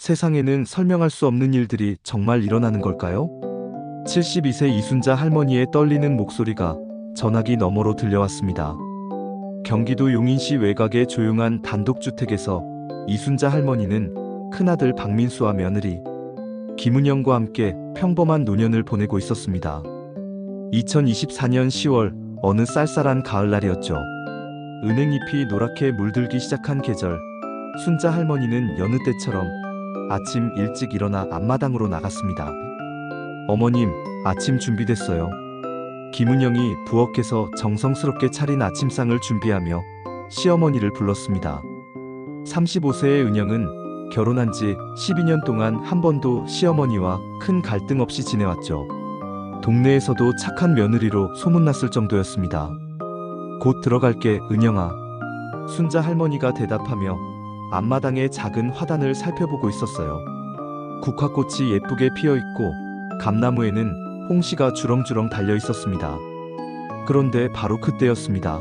세상에는 설명할 수 없는 일들이 정말 일어나는 걸까요? 72세 이순자 할머니의 떨리는 목소리가 전화기 너머로 들려왔습니다. 경기도 용인시 외곽의 조용한 단독주택에서 이순자 할머니는 큰아들 박민수와 며느리 김은영과 함께 평범한 노년을 보내고 있었습니다. 2024년 10월 어느 쌀쌀한 가을날이었죠. 은행잎이 노랗게 물들기 시작한 계절, 순자 할머니는 여느 때처럼 아침 일찍 일어나 앞마당으로 나갔습니다. 어머님, 아침 준비됐어요. 김은영이 부엌에서 정성스럽게 차린 아침상을 준비하며 시어머니를 불렀습니다. 35세의 은영은 결혼한 지 12년 동안 한 번도 시어머니와 큰 갈등 없이 지내왔죠. 동네에서도 착한 며느리로 소문났을 정도였습니다. 곧 들어갈게, 은영아. 순자 할머니가 대답하며 앞마당의 작은 화단을 살펴보고 있었어요. 국화꽃이 예쁘게 피어있고 감나무에는 홍시가 주렁주렁 달려 있었습니다. 그런데 바로 그때였습니다.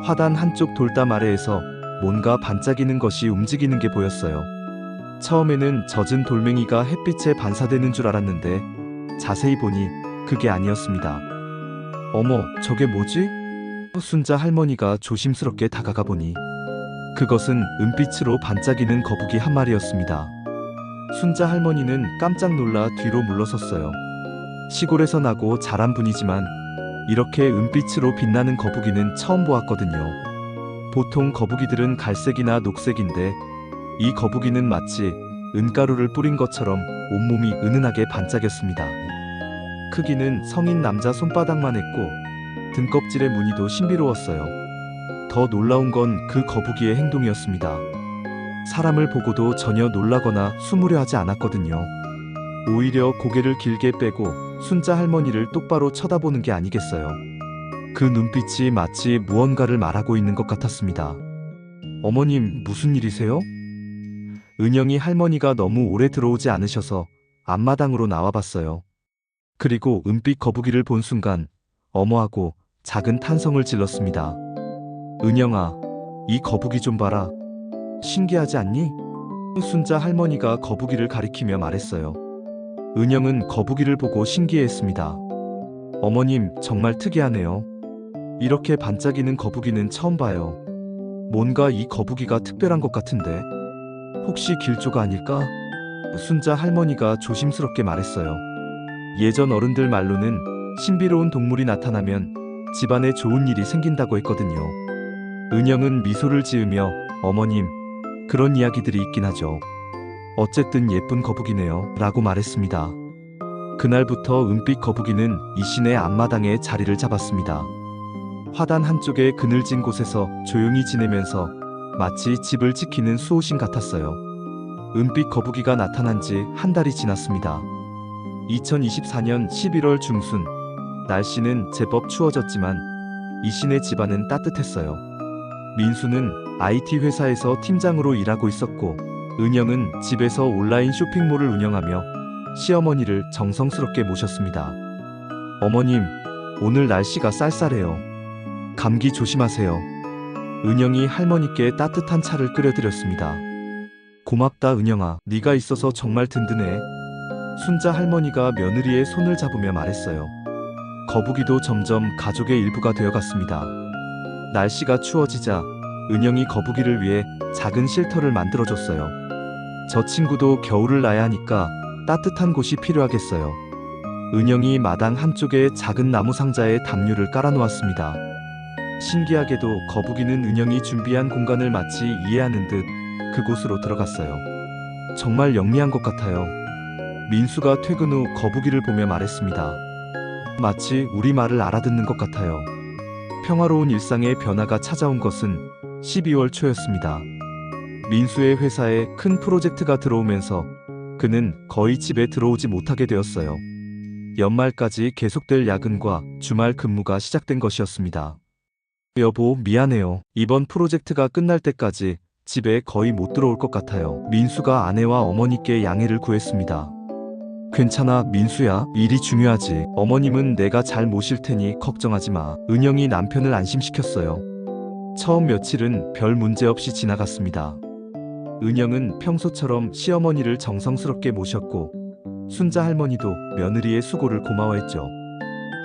화단 한쪽 돌담 아래에서 뭔가 반짝이는 것이 움직이는 게 보였어요. 처음에는 젖은 돌멩이가 햇빛에 반사되는 줄 알았는데 자세히 보니 그게 아니었습니다. 어머, 저게 뭐지? 순자 할머니가 조심스럽게 다가가 보니 그것은 은빛으로 반짝이는 거북이 한 마리였습니다. 순자 할머니는 깜짝 놀라 뒤로 물러섰어요. 시골에서 나고 자란 분이지만 이렇게 은빛으로 빛나는 거북이는 처음 보았거든요. 보통 거북이들은 갈색이나 녹색인데 이 거북이는 마치 은가루를 뿌린 것처럼 온몸이 은은하게 반짝였습니다. 크기는 성인 남자 손바닥만 했고 등껍질의 무늬도 신비로웠어요. 더 놀라운 건 그 거북이의 행동이었습니다. 사람을 보고도 전혀 놀라거나 숨으려 하지 않았거든요. 오히려 고개를 길게 빼고 순자 할머니를 똑바로 쳐다보는 게 아니겠어요. 그 눈빛이 마치 무언가를 말하고 있는 것 같았습니다. 어머님, 무슨 일이세요? 은영이 할머니가 너무 오래 들어오지 않으셔서 앞마당으로 나와봤어요. 그리고 은빛 거북이를 본 순간 어머하고 작은 탄성을 질렀습니다. 은영아, 이 거북이 좀 봐라. 신기하지 않니? 순자 할머니가 거북이를 가리키며 말했어요. 은영은 거북이를 보고 신기해했습니다. 어머님, 정말 특이하네요. 이렇게 반짝이는 거북이는 처음 봐요. 뭔가 이 거북이가 특별한 것 같은데 혹시 길조가 아닐까? 순자 할머니가 조심스럽게 말했어요. 예전 어른들 말로는 신비로운 동물이 나타나면 집안에 좋은 일이 생긴다고 했거든요. 은영은 미소를 지으며 어머님, 그런 이야기들이 있긴 하죠. 어쨌든 예쁜 거북이네요 라고 말했습니다. 그날부터 은빛 거북이는 이신의 앞마당에 자리를 잡았습니다. 화단 한쪽에 그늘진 곳에서 조용히 지내면서 마치 집을 지키는 수호신 같았어요. 은빛 거북이가 나타난 지 한 달이 지났습니다. 2024년 11월 중순, 날씨는 제법 추워졌지만 이신의 집안은 따뜻했어요. 민수는 IT 회사에서 팀장으로 일하고 있었고 은영은 집에서 온라인 쇼핑몰을 운영하며 시어머니를 정성스럽게 모셨습니다. 어머님, 오늘 날씨가 쌀쌀해요. 감기 조심하세요. 은영이 할머니께 따뜻한 차를 끓여드렸습니다. 고맙다, 은영아. 네가 있어서 정말 든든해. 순자 할머니가 며느리의 손을 잡으며 말했어요. 거북이도 점점 가족의 일부가 되어갔습니다. 날씨가 추워지자 은영이 거북이를 위해 작은 쉘터를 만들어줬어요. 저 친구도 겨울을 나야 하니까 따뜻한 곳이 필요하겠어요. 은영이 마당 한쪽에 작은 나무 상자에 담요를 깔아놓았습니다. 신기하게도 거북이는 은영이 준비한 공간을 마치 이해하는 듯 그곳으로 들어갔어요. 정말 영리한 것 같아요. 민수가 퇴근 후 거북이를 보며 말했습니다. 마치 우리 말을 알아듣는 것 같아요. 평화로운 일상의 변화가 찾아온 것은 12월 초였습니다. 민수의 회사에 큰 프로젝트가 들어오면서 그는 거의 집에 들어오지 못하게 되었어요. 연말까지 계속될 야근과 주말 근무가 시작된 것이었습니다. 여보, 미안해요. 이번 프로젝트가 끝날 때까지 집에 거의 못 들어올 것 같아요. 민수가 아내와 어머니께 양해를 구했습니다. 괜찮아, 민수야. 일이 중요하지. 어머님은 내가 잘 모실 테니 걱정하지 마. 은영이 남편을 안심시켰어요. 처음 며칠은 별 문제 없이 지나갔습니다. 은영은 평소처럼 시어머니를 정성스럽게 모셨고 순자 할머니도 며느리의 수고를 고마워했죠.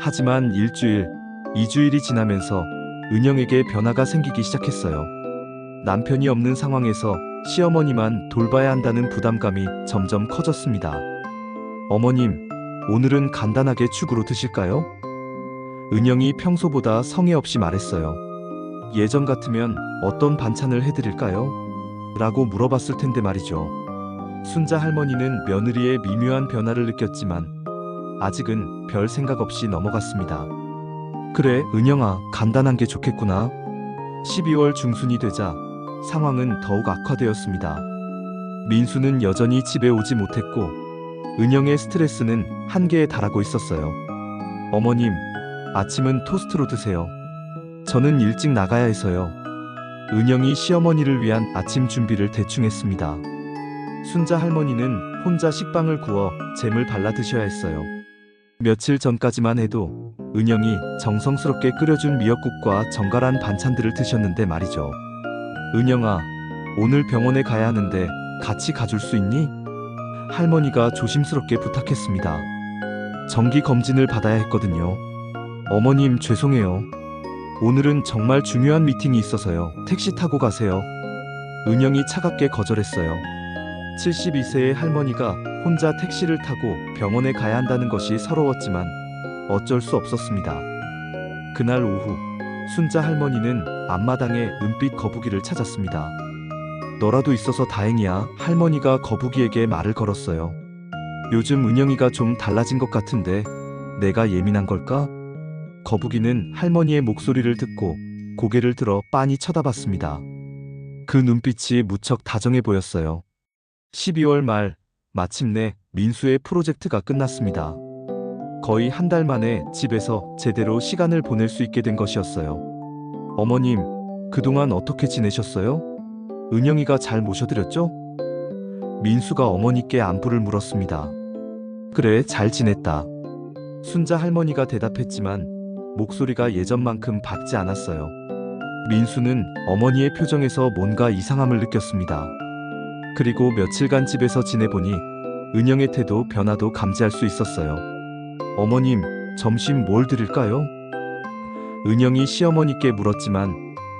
하지만 일주일, 2주일이 지나면서 은영에게 변화가 생기기 시작했어요. 남편이 없는 상황에서 시어머니만 돌봐야 한다는 부담감이 점점 커졌습니다. 어머님, 오늘은 간단하게 죽으로 드실까요? 은영이 평소보다 성의 없이 말했어요. 예전 같으면 어떤 반찬을 해드릴까요? 라고 물어봤을 텐데 말이죠. 순자 할머니는 며느리의 미묘한 변화를 느꼈지만 아직은 별 생각 없이 넘어갔습니다. 그래, 은영아, 간단한 게 좋겠구나. 12월 중순이 되자 상황은 더욱 악화되었습니다. 민수는 여전히 집에 오지 못했고 은영의 스트레스는 한계에 달하고 있었어요. 어머님, 아침은 토스트로 드세요. 저는 일찍 나가야 해서요. 은영이 시어머니를 위한 아침 준비를 대충 했습니다. 순자 할머니는 혼자 식빵을 구워 잼을 발라 드셔야 했어요. 며칠 전까지만 해도 은영이 정성스럽게 끓여준 미역국과 정갈한 반찬들을 드셨는데 말이죠. 은영아, 오늘 병원에 가야 하는데 같이 가줄 수 있니? 할머니가 조심스럽게 부탁했습니다. 정기 검진을 받아야 했거든요. 어머님, 죄송해요. 오늘은 정말 중요한 미팅이 있어서요. 택시 타고 가세요. 은영이 차갑게 거절했어요. 72세의 할머니가 혼자 택시를 타고 병원에 가야 한다는 것이 서러웠지만 어쩔 수 없었습니다. 그날 오후 순자 할머니는 앞마당에 은빛 거북이를 찾았습니다. 너라도 있어서 다행이야. 할머니가 거북이에게 말을 걸었어요. 요즘 은영이가 좀 달라진 것 같은데 내가 예민한 걸까? 거북이는 할머니의 목소리를 듣고 고개를 들어 빤히 쳐다봤습니다. 그 눈빛이 무척 다정해 보였어요. 12월 말, 마침내 민수의 프로젝트가 끝났습니다. 거의 한 달 만에 집에서 제대로 시간을 보낼 수 있게 된 것이었어요. 어머님, 그동안 어떻게 지내셨어요? 은영이가 잘 모셔드렸죠? 민수가 어머니께 안부를 물었습니다. 그래, 잘 지냈다. 순자 할머니가 대답했지만 목소리가 예전만큼 밝지 않았어요. 민수는 어머니의 표정에서 뭔가 이상함을 느꼈습니다. 그리고 며칠간 집에서 지내보니 은영의 태도 변화도 감지할 수 있었어요. 어머님, 점심 뭘 드릴까요? 은영이 시어머니께 물었지만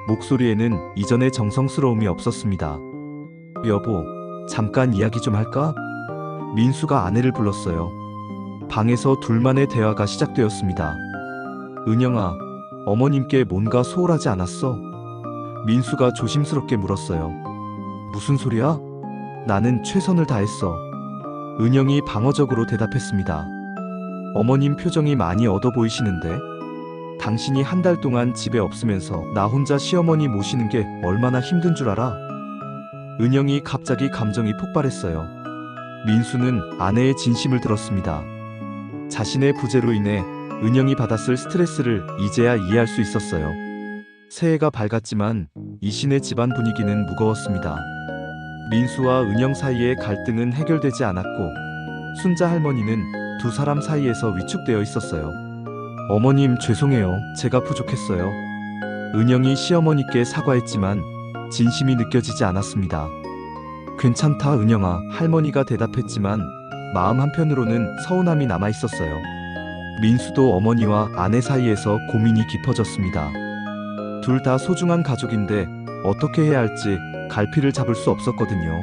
목소리에는 이전의 정성스러움이 없었습니다. 여보, 잠깐 이야기 좀 할까? 민수가 아내를 불렀어요. 방에서 둘만의 대화가 시작되었습니다. 은영아, 어머님께 뭔가 소홀하지 않았어? 민수가 조심스럽게 물었어요. 무슨 소리야? 나는 최선을 다했어. 은영이 방어적으로 대답했습니다. 어머님 표정이 많이 어두 보이시는데? 당신이 한 달 동안 집에 없으면서 나 혼자 시어머니 모시는 게 얼마나 힘든 줄 알아? 은영이 갑자기 감정이 폭발했어요. 민수는 아내의 진심을 들었습니다. 자신의 부재로 인해 은영이 받았을 스트레스를 이제야 이해할 수 있었어요. 새해가 밝았지만 이신의 집안 분위기는 무거웠습니다. 민수와 은영 사이의 갈등은 해결되지 않았고 순자 할머니는 두 사람 사이에서 위축되어 있었어요. 어머님, 죄송해요. 제가 부족했어요. 은영이 시어머니께 사과했지만 진심이 느껴지지 않았습니다. 괜찮다, 은영아. 할머니가 대답했지만 마음 한편으로는 서운함이 남아 있었어요. 민수도 어머니와 아내 사이에서 고민이 깊어졌습니다. 둘 다 소중한 가족인데 어떻게 해야 할지 갈피를 잡을 수 없었거든요.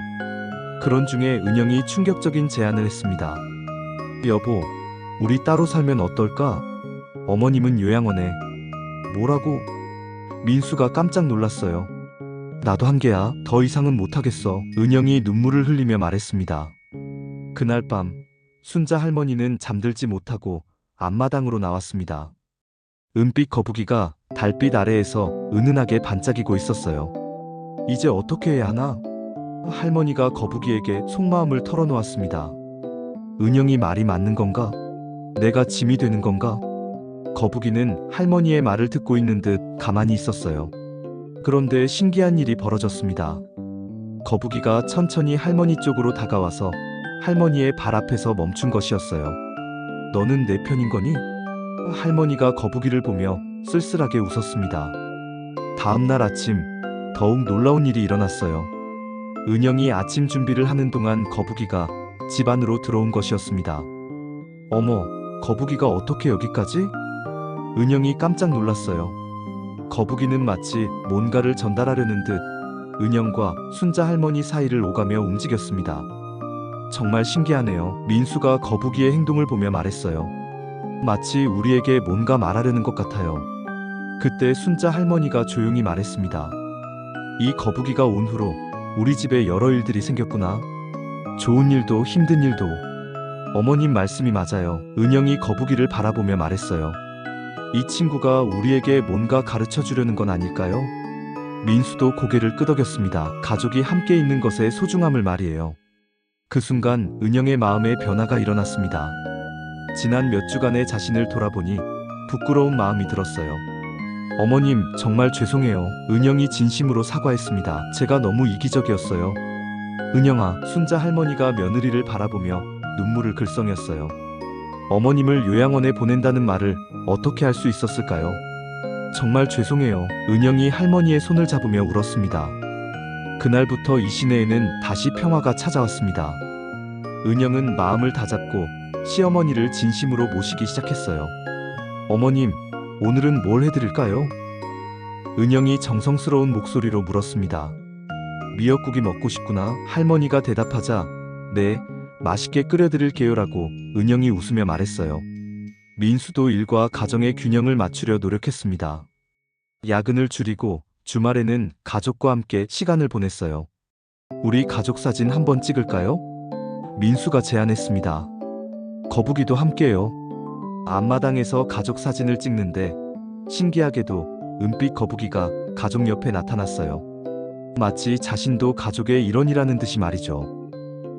그런 중에 은영이 충격적인 제안을 했습니다. 여보, 우리 따로 살면 어떨까? 어머님은 요양원에. 뭐라고? 민수가 깜짝 놀랐어요. 나도 한계야. 더 이상은 못하겠어. 은영이 눈물을 흘리며 말했습니다. 그날 밤 순자 할머니는 잠들지 못하고 앞마당으로 나왔습니다. 은빛 거북이가 달빛 아래에서 은은하게 반짝이고 있었어요. 이제 어떻게 해야 하나? 할머니가 거북이에게 속마음을 털어놓았습니다. 은영이 말이 맞는 건가? 내가 짐이 되는 건가? 거북이는 할머니의 말을 듣고 있는 듯 가만히 있었어요. 그런데 신기한 일이 벌어졌습니다. 거북이가 천천히 할머니 쪽으로 다가와서 할머니의 발 앞에서 멈춘 것이었어요. 너는 내 편인 거니? 할머니가 거북이를 보며 쓸쓸하게 웃었습니다. 다음 날 아침, 더욱 놀라운 일이 일어났어요. 은영이 아침 준비를 하는 동안 거북이가 집 안으로 들어온 것이었습니다. 어머, 거북이가 어떻게 여기까지? 은영이 깜짝 놀랐어요. 거북이는 마치 뭔가를 전달하려는 듯 은영과 순자 할머니 사이를 오가며 움직였습니다. 정말 신기하네요. 민수가 거북이의 행동을 보며 말했어요. 마치 우리에게 뭔가 말하려는 것 같아요. 그때 순자 할머니가 조용히 말했습니다. 이 거북이가 온 후로 우리 집에 여러 일들이 생겼구나. 좋은 일도 힘든 일도. 어머님 말씀이 맞아요. 은영이 거북이를 바라보며 말했어요. 이 친구가 우리에게 뭔가 가르쳐 주려는 건 아닐까요? 민수도 고개를 끄덕였습니다. 가족이 함께 있는 것의 소중함을 말이에요. 그 순간 은영의 마음에 변화가 일어났습니다. 지난 몇 주간의 자신을 돌아보니 부끄러운 마음이 들었어요. 어머님, 정말 죄송해요. 은영이 진심으로 사과했습니다. 제가 너무 이기적이었어요. 은영아, 순자 할머니가 며느리를 바라보며 눈물을 글썽였어요. 어머님을 요양원에 보낸다는 말을 어떻게 할 수 있었을까요? 정말 죄송해요. 은영이 할머니의 손을 잡으며 울었습니다. 그날부터 이 시내에는 다시 평화가 찾아왔습니다. 은영은 마음을 다잡고 시어머니를 진심으로 모시기 시작했어요. 어머님, 오늘은 뭘 해드릴까요? 은영이 정성스러운 목소리로 물었습니다. 미역국이 먹고 싶구나. 할머니가 대답하자, 네, 맛있게 끓여드릴게요라고 은영이 웃으며 말했어요. 민수도 일과 가정의 균형을 맞추려 노력했습니다. 야근을 줄이고 주말에는 가족과 함께 시간을 보냈어요. 우리 가족 사진 한번 찍을까요? 민수가 제안했습니다. 거북이도 함께요. 앞마당에서 가족 사진을 찍는데 신기하게도 은빛 거북이가 가족 옆에 나타났어요. 마치 자신도 가족의 일원이라는 듯이 말이죠.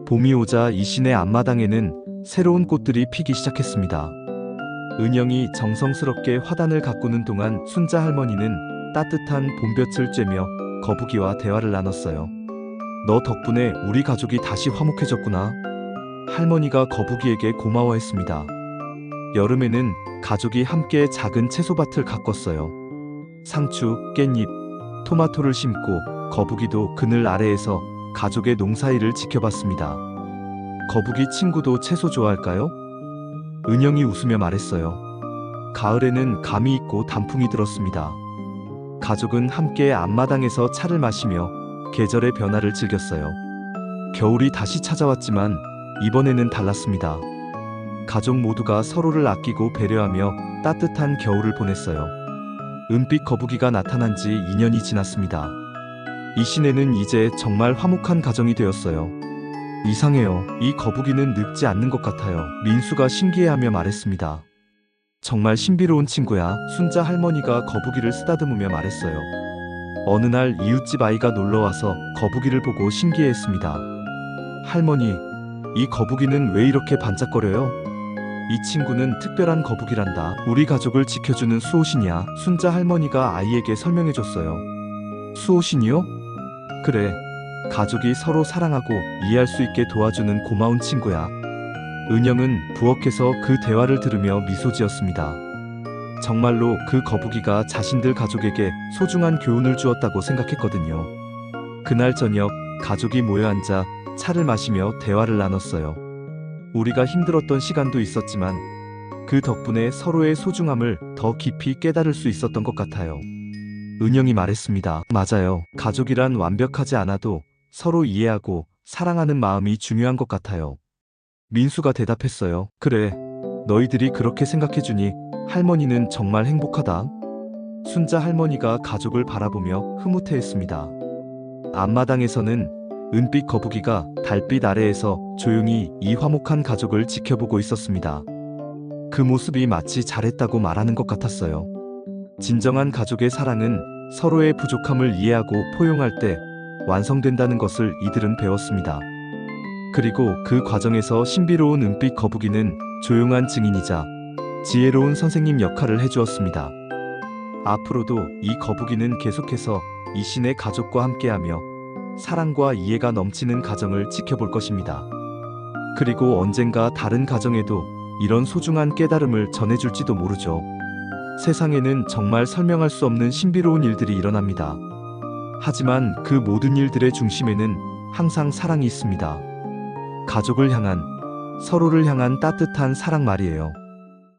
봄이 오자 이 시내 앞마당에는 새로운 꽃들이 피기 시작했습니다. 은영이 정성스럽게 화단을 가꾸는 동안 순자 할머니는 따뜻한 봄볕을 쬐며 거북이와 대화를 나눴어요. 너 덕분에 우리 가족이 다시 화목해졌구나. 할머니가 거북이에게 고마워했습니다. 여름에는 가족이 함께 작은 채소밭을 가꿨어요. 상추, 깻잎, 토마토를 심고 거북이도 그늘 아래에서 가족의 농사일을 지켜봤습니다. 거북이 친구도 채소 좋아할까요? 은영이 웃으며 말했어요. 가을에는 감이 있고 단풍이 들었습니다. 가족은 함께 앞마당에서 차를 마시며 계절의 변화를 즐겼어요. 겨울이 다시 찾아왔지만 이번에는 달랐습니다. 가족 모두가 서로를 아끼고 배려하며 따뜻한 겨울을 보냈어요. 은빛 거북이가 나타난 지 2년이 지났습니다. 이 시내는 이제 정말 화목한 가정이 되었어요. 이상해요. 이 거북이는 늙지 않는 것 같아요. 민수가 신기해하며 말했습니다. 정말 신비로운 친구야. 순자 할머니가 거북이를 쓰다듬으며 말했어요. 어느 날 이웃집 아이가 놀러와서 거북이를 보고 신기해했습니다. 할머니, 이 거북이는 왜 이렇게 반짝거려요? 이 친구는 특별한 거북이란다. 우리 가족을 지켜주는 수호신이야. 순자 할머니가 아이에게 설명해줬어요. 수호신이요? 그래. 가족이 서로 사랑하고 이해할 수 있게 도와주는 고마운 친구야. 은영은 부엌에서 그 대화를 들으며 미소 지었습니다. 정말로 그 거북이가 자신들 가족에게 소중한 교훈을 주었다고 생각했거든요. 그날 저녁 가족이 모여 앉아 차를 마시며 대화를 나눴어요. 우리가 힘들었던 시간도 있었지만 그 덕분에 서로의 소중함을 더 깊이 깨달을 수 있었던 것 같아요. 은영이 말했습니다. 맞아요. 가족이란 완벽하지 않아도 서로 이해하고 사랑하는 마음이 중요한 것 같아요. 민수가 대답했어요. 그래, 너희들이 그렇게 생각해주니 할머니는 정말 행복하다. 순자 할머니가 가족을 바라보며 흐뭇해했습니다. 앞마당에서는 은빛 거북이가 달빛 아래에서 조용히 이 화목한 가족을 지켜보고 있었습니다. 그 모습이 마치 잘했다고 말하는 것 같았어요. 진정한 가족의 사랑은 서로의 부족함을 이해하고 포용할 때 완성된다는 것을 이들은 배웠습니다. 그리고 그 과정에서 신비로운 은빛 거북이는 조용한 증인이자 지혜로운 선생님 역할을 해주었습니다. 앞으로도 이 거북이는 계속해서 이 신의 가족과 함께하며 사랑과 이해가 넘치는 가정을 지켜볼 것입니다. 그리고 언젠가 다른 가정에도 이런 소중한 깨달음을 전해줄지도 모르죠. 세상에는 정말 설명할 수 없는 신비로운 일들이 일어납니다. 하지만 그 모든 일들의 중심에는 항상 사랑이 있습니다. 가족을 향한, 서로를 향한 따뜻한 사랑 말이에요.